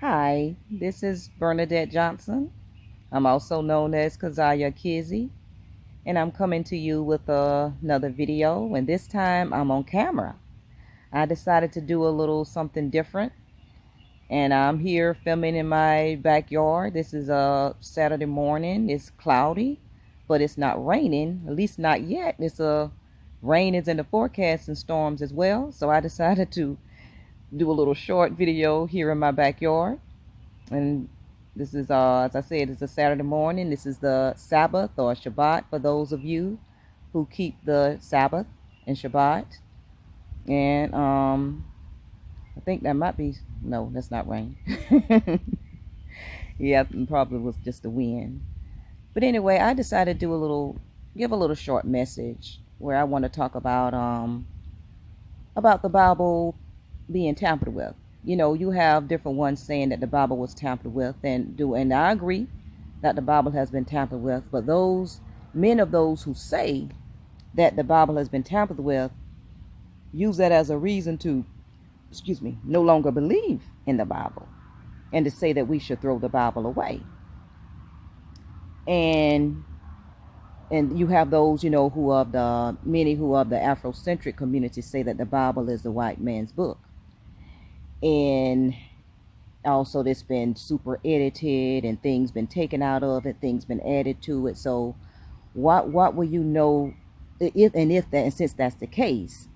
Hi, this is Bernadette Johnson. I'm also known as Kazaya Kizzy, and I'm coming to you with another video, and this time I'm on camera. I decided to do a little something different, and I'm here filming in my backyard. This is a Saturday morning. It's cloudy, but it's not raining, at least not yet. Rain is in the forecast and storms as well, so I decided to do a little short video here in my backyard. And this is, as I said, it's a Saturday morning. This is the Sabbath or Shabbat for those of you who keep the Sabbath and Shabbat. And I think that might be, no, that's not rain. Yeah, probably was just the wind. But anyway, I decided to give a little short message where I want to talk about the Bible being tampered with. You know, you have different ones saying that the Bible was tampered with, and I agree that the Bible has been tampered with, but those men of those who say that the Bible has been tampered with use that as a reason to, no longer believe in the Bible and to say that we should throw the Bible away. And you have those, who of the many who of the Afrocentric community say that the Bible is the white man's book. And also it's been super edited and things been taken out of it, things been added to it. So what will you know if since that's the case,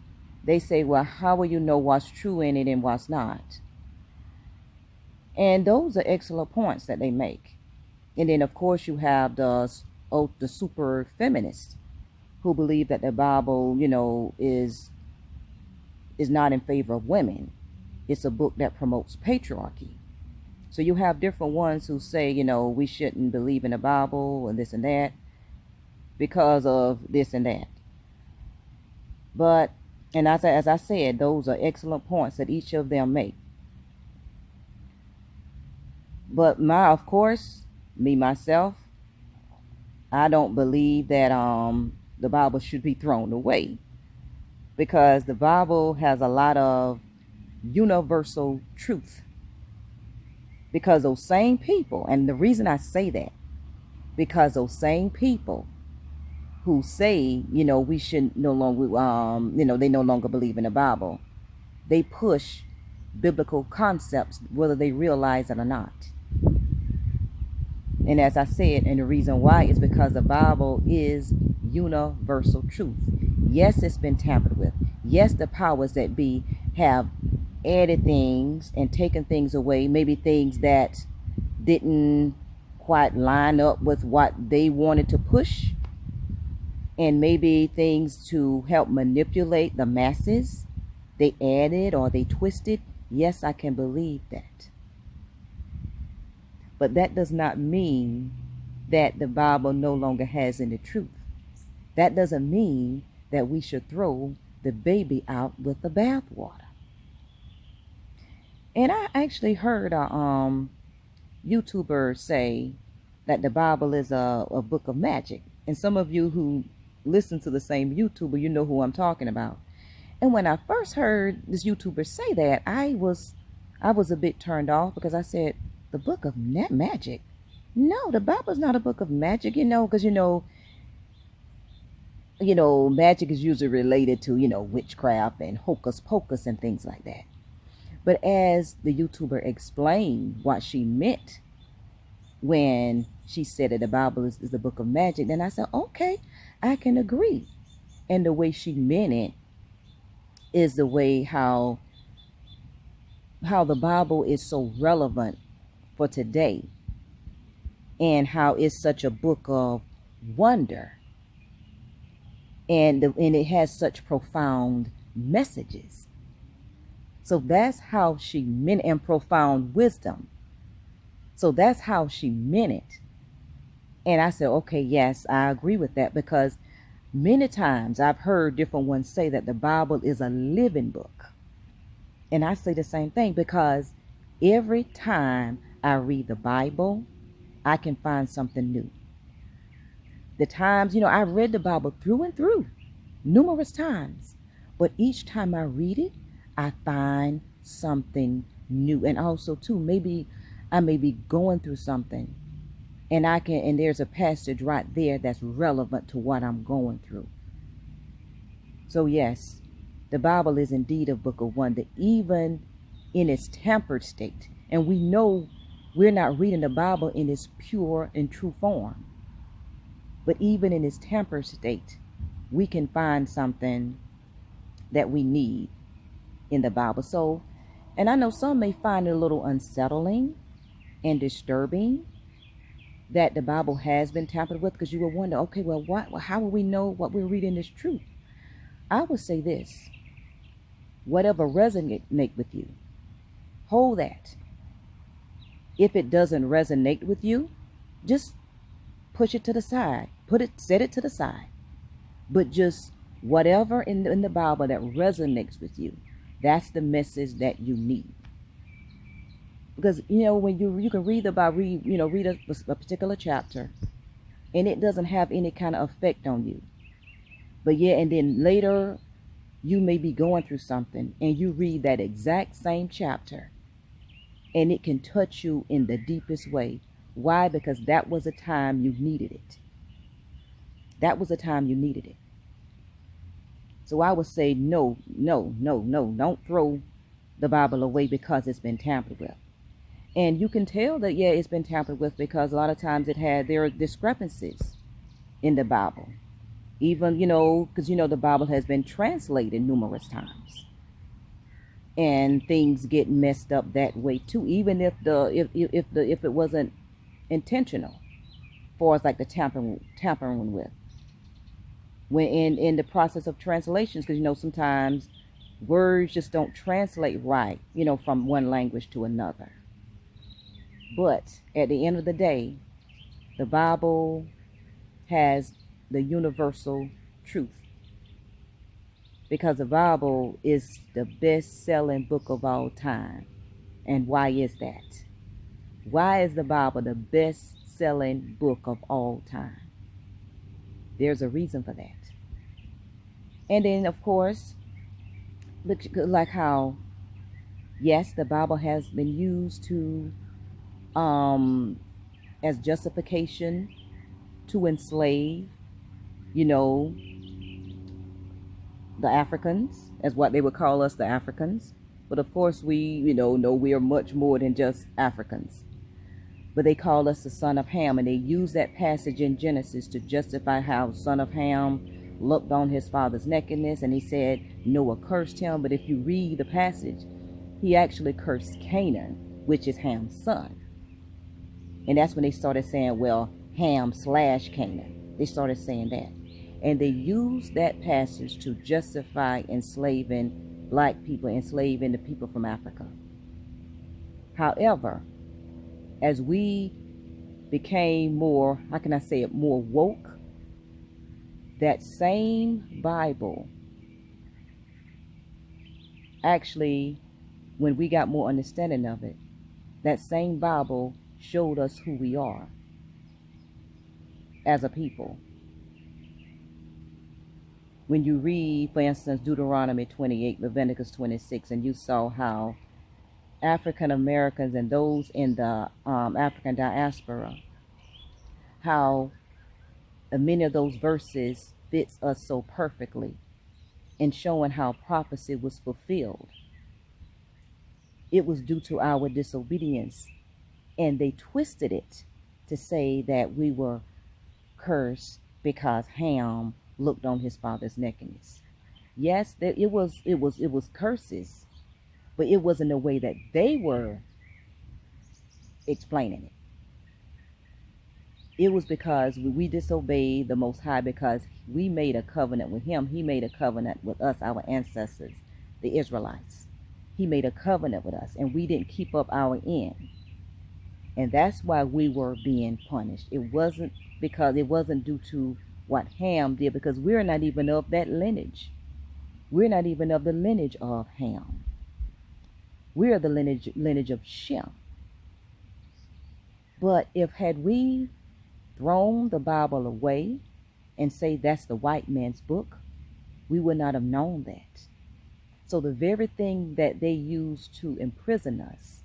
they say, well, how will you know what's true in it and what's not? And those are excellent points that they make. And then of course you have the super feminists who believe that the Bible, is not in favor of women. It's a book that promotes patriarchy. So you have different ones who say, we shouldn't believe in the Bible and this and that because of this and that. But, and as I said, those are excellent points that each of them make. But of course, me myself, I don't believe that the Bible should be thrown away, because the Bible has a lot of universal truth. Because those same people, and the reason I say that, because those same people who say, we should no longer, they no longer believe in the Bible, they push biblical concepts whether they realize it or not. And as I said, and the reason why is because the Bible is universal truth. Yes, it's been tampered with. Yes, the powers that be have added things and taken things away, maybe things that didn't quite line up with what they wanted to push, and maybe things to help manipulate the masses, they added or they twisted. Yes, I can believe that. But that does not mean that the Bible no longer has any truth. That doesn't mean that we should throw the baby out with the bathwater. And I actually heard a YouTuber say that the Bible is a book of magic. And some of you who listen to the same YouTuber, you know who I'm talking about. And when I first heard this YouTuber say that, I was a bit turned off, because I said, the book of magic? No, the Bible is not a book of magic, because magic is usually related to, witchcraft and hocus pocus and things like that. But as the YouTuber explained what she meant when she said that the Bible is the book of magic, then I said, okay, I can agree. And the way she meant it is the way how the Bible is so relevant for today, and how it's such a book of wonder, and it has such profound messages. So that's how she meant it, and profound wisdom. So that's how she meant it. And I said, okay, yes, I agree with that, because many times I've heard different ones say that the Bible is a living book. And I say the same thing, because every time I read the Bible, I can find something new. The times, I read the Bible through and through. numerous times. But each time I read it, I find something new. And also, too, maybe I may be going through something, and there's a passage right there that's relevant to what I'm going through. So, yes, the Bible is indeed a book of wonder, even in its tempered state. And we know we're not reading the Bible in its pure and true form. But even in its tempered state, we can find something that we need in the Bible. So, and I know some may find it a little unsettling and disturbing that the Bible has been tampered with, because you will wonder, okay, well, how will we know what we're reading is true? I would say this: whatever resonates with you, hold that. If it doesn't resonate with you, just push it to the side. Set it to the side. But just whatever in the Bible that resonates with you, that's the message that you need. Because when you can read about read a particular chapter, and it doesn't have any kind of effect on you. But yeah, and then later you may be going through something and you read that exact same chapter, and it can touch you in the deepest way. Why? Because that was a time you needed it. That was a time you needed it. So I would say no, no, no, no. Don't throw the Bible away because it's been tampered with. And you can tell that, yeah, it's been tampered with because a lot of times there are discrepancies in the Bible. Even, because the Bible has been translated numerous times. And things get messed up that way too, even if it wasn't intentional, for as like the tampering with. When in the process of translations, because sometimes words just don't translate right, from one language to another. But at the end of the day, the Bible has the universal truth, because the Bible is the best-selling book of all time. And why is that? Why is the Bible the best-selling book of all time? There's a reason for that. And then, of course, look like how, yes, the Bible has been used to as justification to enslave, you know, the Africans, as what they would call us, the Africans. But of course, we, know we are much more than just Africans. But they call us the son of Ham, and they use that passage in Genesis to justify how son of Ham looked on his father's nakedness, and he said Noah cursed him. But if you read the passage, he actually cursed Canaan, which is Ham's son. And that's when they started saying, well, Ham/Canaan. They started saying that. And they used that passage to justify enslaving black people, enslaving the people from Africa. However, as we became more, how can I say it, more woke, that same Bible actually, when we got more understanding of it, that same Bible showed us who we are as a people. When you read, for instance, Deuteronomy 28, Leviticus 26, and you saw how African Americans and those in the African diaspora, how many of those verses fits us so perfectly in showing how prophecy was fulfilled. It was due to our disobedience, and they twisted it to say that we were cursed because Ham looked on his father's nakedness. Yes, it was curses, but it wasn't the way that they were explaining it. It was because we disobeyed the Most High, because we made a covenant with him. He made a covenant with us, our ancestors, the Israelites. He made a covenant with us, and we didn't keep up our end. And that's why we were being punished. It wasn't due to what Ham did, because we're not even of that lineage. We're not even of the lineage of Ham. We're the lineage of Shem. But had we thrown the Bible away and say that's the white man's book, we would not have known that. So the very thing that they used to imprison us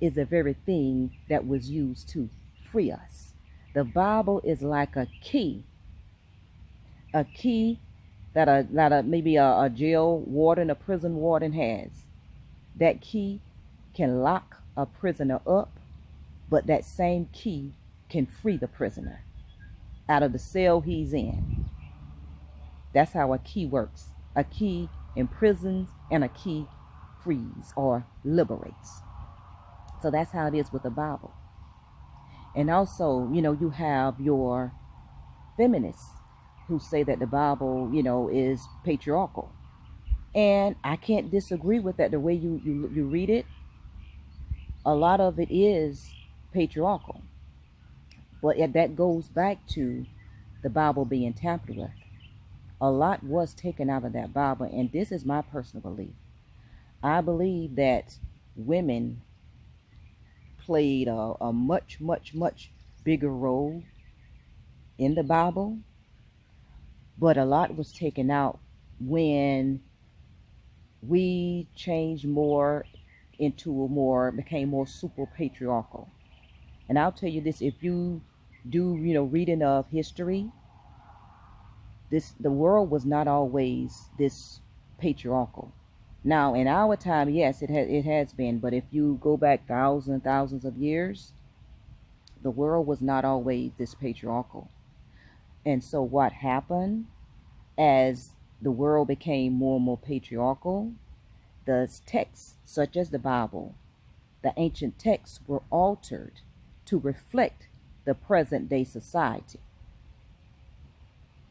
is the very thing that was used to free us. The Bible is like a key that maybe a jail warden, a prison warden has. That key can lock a prisoner up, but that same key can free the prisoner out of the cell he's in. That's how a key works. A key imprisons and a key frees or liberates. So that's how it is with the Bible. And also, you have your feminists who say that the Bible, is patriarchal. And I can't disagree with that. The way you read it, a lot of it is patriarchal. But that goes back to the Bible being tampered with. A lot was taken out of that Bible, and this is my personal belief. I believe that women played a much, much, much bigger role in the Bible, but a lot was taken out when we changed more became more super patriarchal. And I'll tell you this, if you do, reading of history, the world was not always this patriarchal. Now, in our time, yes, it has been, but if you go back thousands of years, the world was not always this patriarchal. And so what happened as the world became more and more patriarchal, the texts, such as the Bible, the ancient texts were altered to reflect the present day society.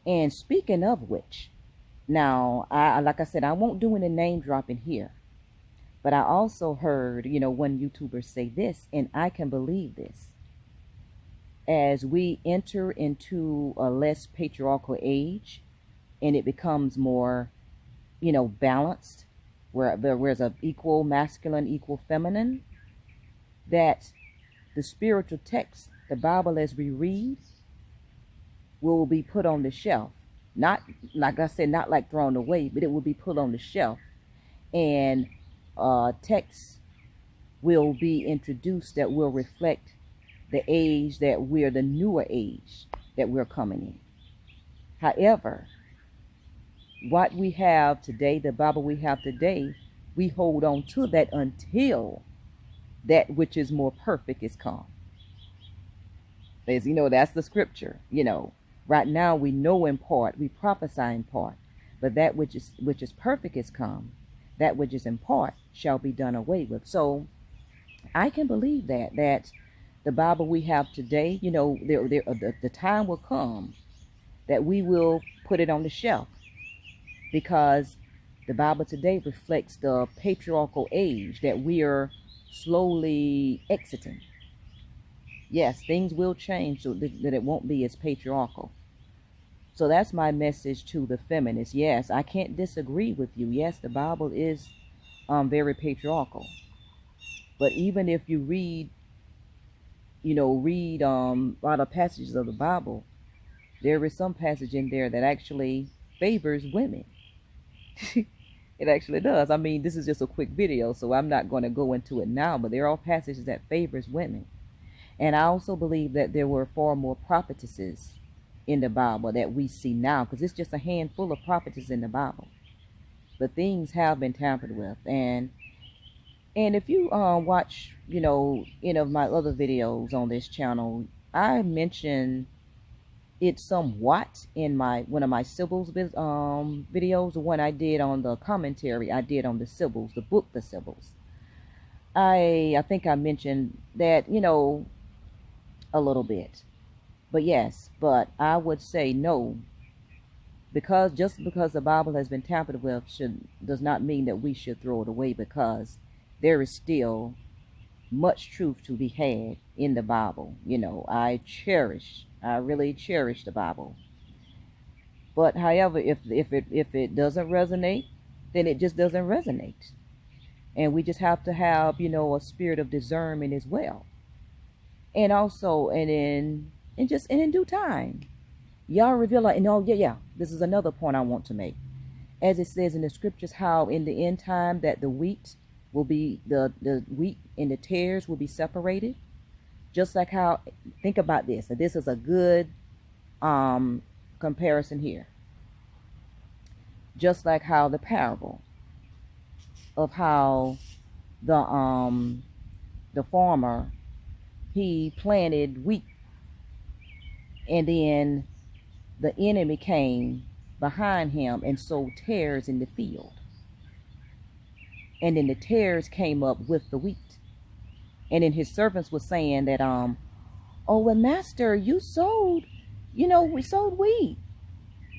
And speaking of which, now, like I said, I won't do any name dropping here, but I also heard, one YouTuber say this, and I can believe this. As we enter into a less patriarchal age, and it becomes more, balanced, where there's an equal masculine, equal feminine, that the spiritual text, the Bible as we read, will be put on the shelf. Not, like I said, not like thrown away, but it will be put on the shelf. And texts will be introduced that will reflect the age that we're, the newer age that we're coming in. However, what we have today, the Bible we have today, we hold on to that until that which is more perfect is come. As that's the scripture. Right now we know in part, we prophesy in part, but that which is perfect is come. That which is in part shall be done away with. So I can believe that the Bible we have today, the time will come that we will put it on the shelf, because the Bible today reflects the patriarchal age that we are slowly exiting. Yes, things will change so that it won't be as patriarchal. So that's my message to the feminists. Yes, I can't disagree with you. Yes, the Bible is very patriarchal. But even if you read a lot of passages of the Bible, there is some passage in there that actually favors women. It actually does. I mean, this is just a quick video, so I'm not going to go into it now, but there are passages that favors women. And I also believe that there were far more prophetesses in the Bible that we see now, because it's just a handful of prophetesses in the Bible. But things have been tampered with. And if you watch, any of my other videos on this channel, I mentioned it somewhat in one of my Sybil's videos, the one I did on the commentary I did on the Sybil's, the book The Sybil's. I think I mentioned that, a little bit. But yes, but I would say no, because just because the Bible has been tampered with does not mean that we should throw it away, because there is still much truth to be had in the Bible. I really cherish the Bible. But however, if it doesn't resonate, then it just doesn't resonate. And we just have to have, a spirit of discernment as well. And also, and in due time, y'all reveal, like, and oh yeah, this is another point I want to make. as it says in the scriptures, how in the end time that the wheat will be the wheat and the tares will be separated. Just like how, think about this. And this is a good comparison here. Just like how the parable of how the farmer, he planted wheat, and then the enemy came behind him and sowed tares in the field, and then the tares came up with the wheat. And then his servants were saying that oh well, master, you sowed, we sowed wheat,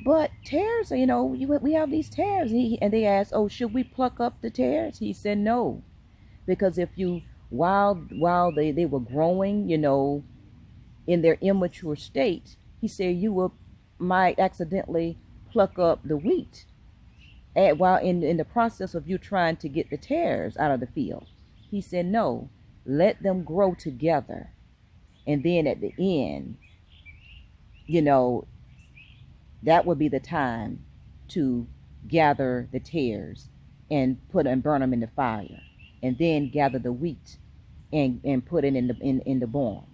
but tares, we have these tares. And they asked, oh, should we pluck up the tares? He said no, because if you, while they were growing, in their immature state, he said you will might accidentally pluck up the wheat while in the process of you trying to get the tares out of the field. He said no, let them grow together, and then at the end, you know that would be the time to gather the tares and burn them in the fire, and then gather the wheat and put it in the barns.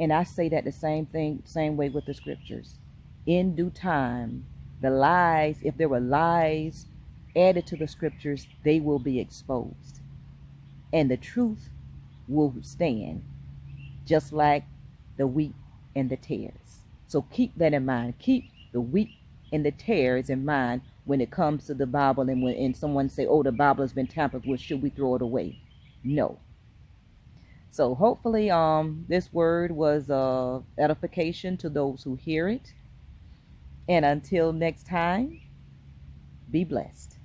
And I say that the same way with the scriptures. In due time, the lies, if there were lies added to the scriptures, they will be exposed, and the truth will stand, just like the wheat and the tares. So keep that in mind. Keep the wheat and the tares in mind when it comes to the Bible. And when someone say, oh, the Bible has been tampered with, should we throw it away? No. So hopefully this word was edification to those who hear it. And until next time, be blessed.